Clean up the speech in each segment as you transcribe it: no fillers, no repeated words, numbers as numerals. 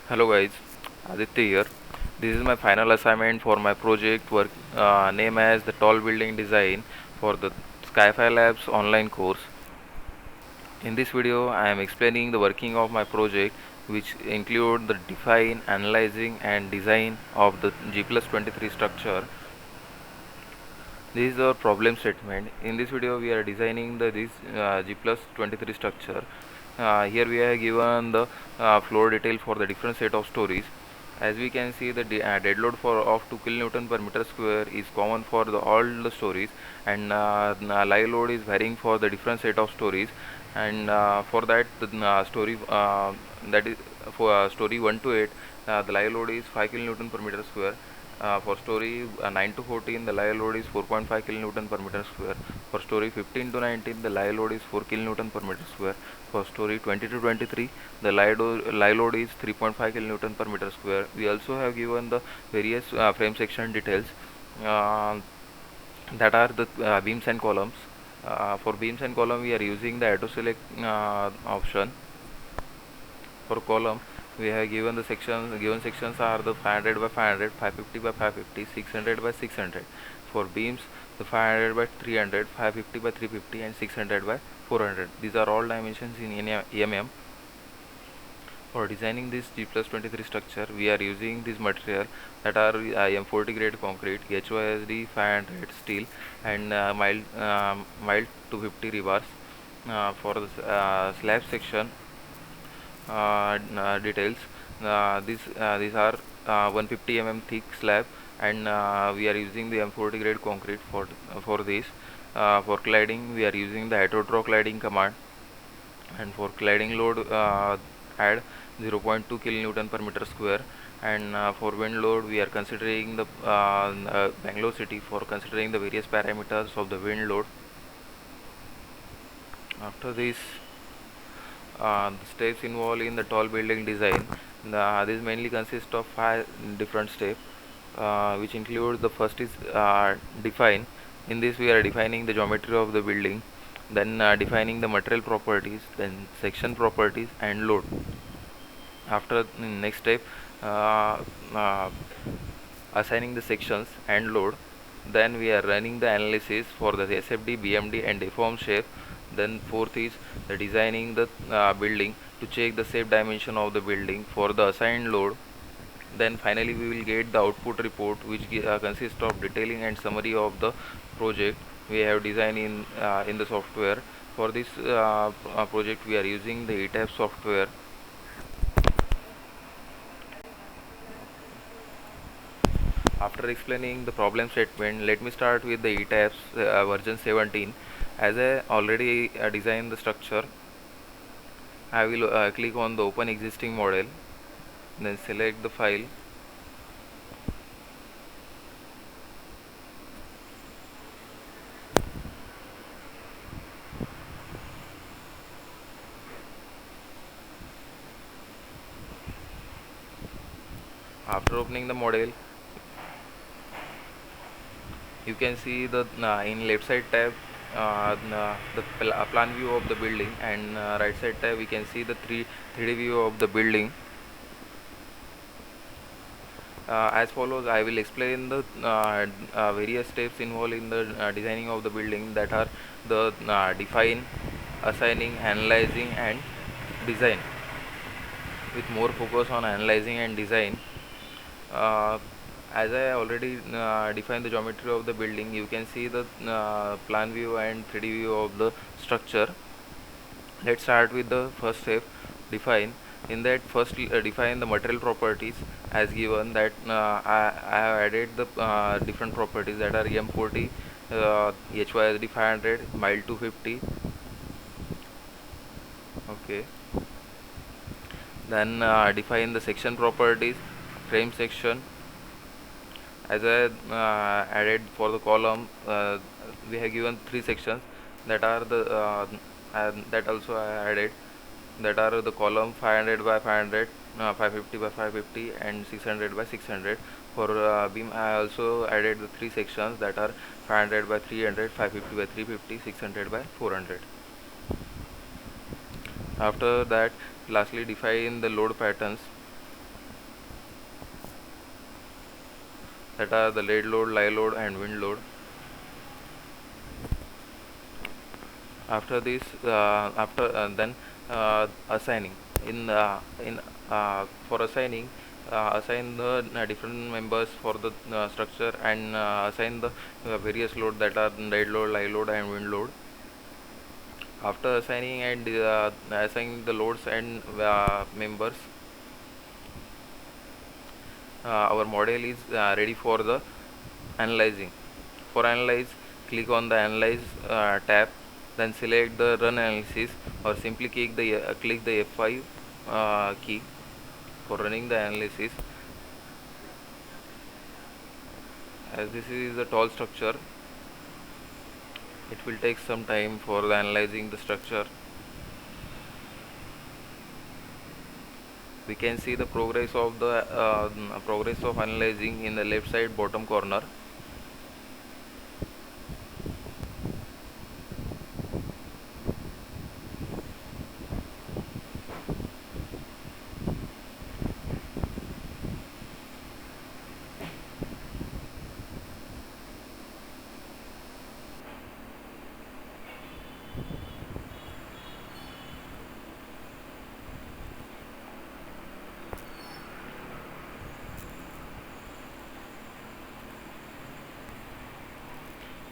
Hello guys, Aditya here. This is my final assignment for my project work name as the tall building design for the Skyfi Labs online course. In this video, I am explaining the working of my project which include the define, analyzing and design of the G plus 23 structure. This is our problem statement. In this video, we are designing this G plus 23 structure. Here we have given the floor detail for the different set of stories. As we can see, the dead load for of 2 kN per meter square is common for all the stories, and live load is varying for the different set of stories. And for that, the story that is for story 1 to 8, the live load is 5 kN per meter square. For story 9 to 14, the live load is 4.5 kN per meter square. For story 15 to 19, the live load is 4 kN per meter square. For story 20 to 23, the live load is 3.5 kN per meter square. We also have given the various frame section details uh, that are the beams and columns. For beams and column, we are using the auto select option. For column, we have given the sections. Given sections are the 500 by 500, 550 by 550, 600 by 600. For beams, the 500 by 300, 550 by 350, and 600 by 400. These are all dimensions in EMM. For designing this G plus 23 structure, we are using this material that are M40 grade concrete, HYSD 500 steel, and mild 250 rebars. For the slab section, details. These are 150 thick slab, and we are using the M40 grade concrete for this. For cladding, we are using the AutoDraw cladding command, and for cladding load, add 0.2 kilonewton per meter square. And for wind load, we are considering the Bangalore city for considering the various parameters of the wind load. After this, the steps involved in the tall building design. This mainly consists of 5 different steps, which include the first is define. In this, we are defining the geometry of the building, then defining the material properties, then section properties and load. After the next step, uh, uh, assigning the sections and load. Then we are running the analysis for the SFD, BMD and deform shape. Then fourth is the designing the building to check the shape dimension of the building for the assigned load. Then finally we will get the output report, which consists of detailing and summary of the project we have designed in the software. For this project, we are using the ETAP software. After explaining the problem statement, let me start with the ETAPS version 17. As I already designed the structure, I will click on the open existing model, then select the file. After opening the model, you can see the in left side tab the plan view of the building, and right side tab we can see the 3D view of the building. As follows, I will explain the various steps involved in the designing of the building, that are the define, assigning, analyzing and design, with more focus on analyzing and design. uh, as I already defined the geometry of the building, you can see the plan view and 3D view of the structure. Let's start with the first step, define. In that, first define the material properties as given. That I have added the different properties, that are M40, HYSD 500, mild 250. Okay. Then define the section properties, frame section. As I added for the column, we have given 3 sections, that are the and that also I added, that are the column 500 by 500, 550 by 550 and 600 by 600. For beam, I also added the 3 sections, that are 500 by 300, 550 by 350, 600 by 400. After that, lastly define the load patterns. that are the lead load, lie load and wind load. After this, after then assigning in for assigning, assign the different members for the structure, and assign the various load that are lead load, lie load and wind load. After assigning and assigning the loads and members, our model is ready for the analyzing. For analyze, click on the analyze tab, then select the run analysis, or simply click the F5 key for running the analysis. As this is a tall structure, it will take some time for the analyzing the structure. We can see the progress of analyzing in the left side bottom corner.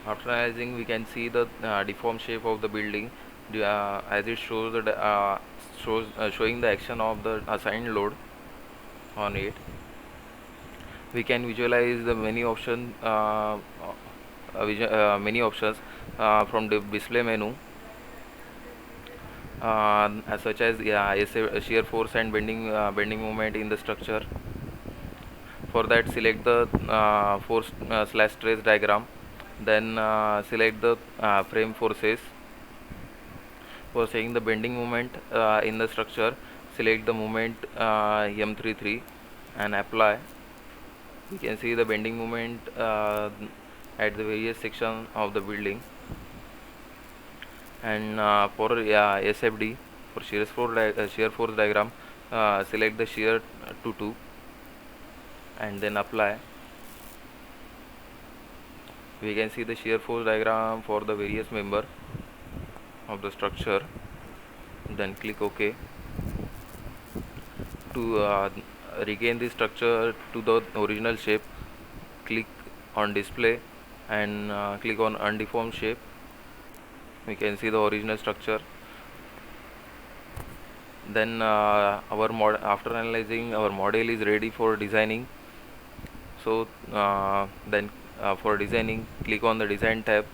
After analyzing, we can see the deformed shape of the building, as it shows showing the action of the assigned load on it. We can visualize the many options from the display menu, such as shear force and bending moment in the structure. For that, select the force slash stress diagram, then select the frame forces. For saying the bending moment in the structure, select the moment M33 and apply. You can see the bending moment at the various sections of the building. And for SFD, for shear force diagram, select the shear to 2 and then apply. We can see the shear force diagram for the various member of the structure. Then click OK. To regain the structure to the original shape, click on display and click on undeformed shape. We can see the original structure. Then after analyzing, our model is ready for designing. So then for designing, click on the design tab.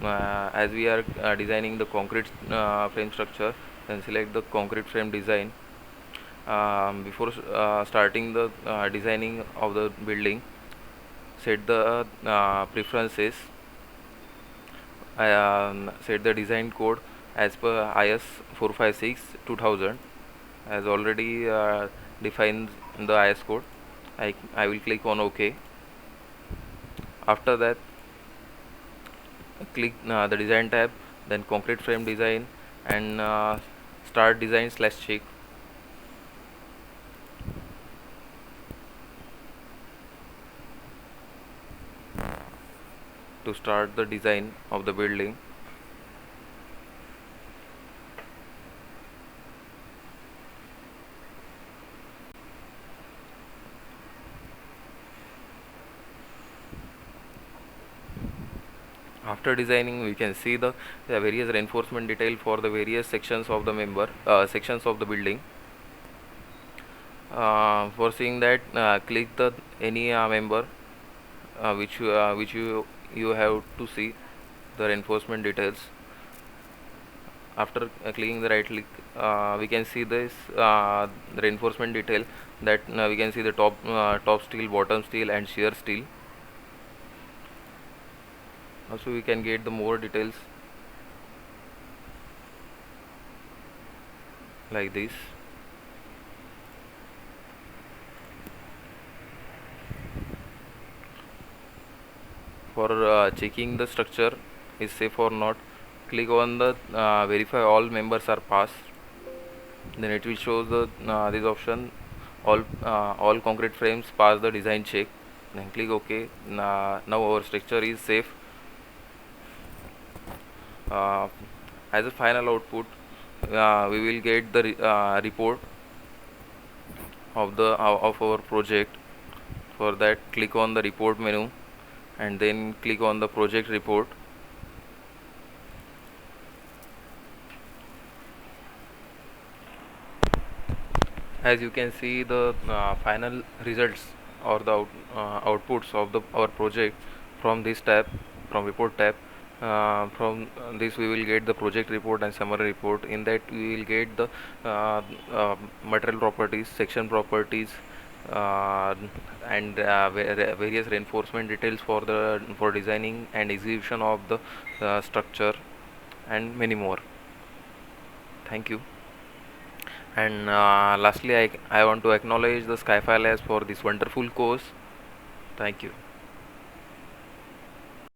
As we are designing the concrete frame structure, then select the concrete frame design. Before starting the designing of the building, set the preferences. Set the design code as per IS 456-2000, as already defined in the IS code. I will click on OK. After that, click the design tab, then concrete frame design, and start design / check. To start the design of the building, after designing, we can see the various reinforcement detail for the various sections of the sections of the building. For seeing that, click the any member which you have to see the reinforcement details. After clicking the right click, we can see this reinforcement detail, that we can see the top steel, bottom steel and shear steel. Also we can get the more details like this. For checking the structure is safe or not, click on the verify all members are passed. Then it will show the this option, all concrete frames pass the design check. then click OK. Now our structure is safe. uh, as a final output, we will get the report of the of our project. For that, click on the report menu and then click on the project report. As you can see, the final results or the outputs of our project from this tab, from report tab. From this we will get the project report and summary report. In that we will get the material properties, section properties, uh, and various reinforcement details for designing and execution of the structure, and many more. Thank you. And lastly, I want to acknowledge the Skyfire Labs for this wonderful course. Thank you.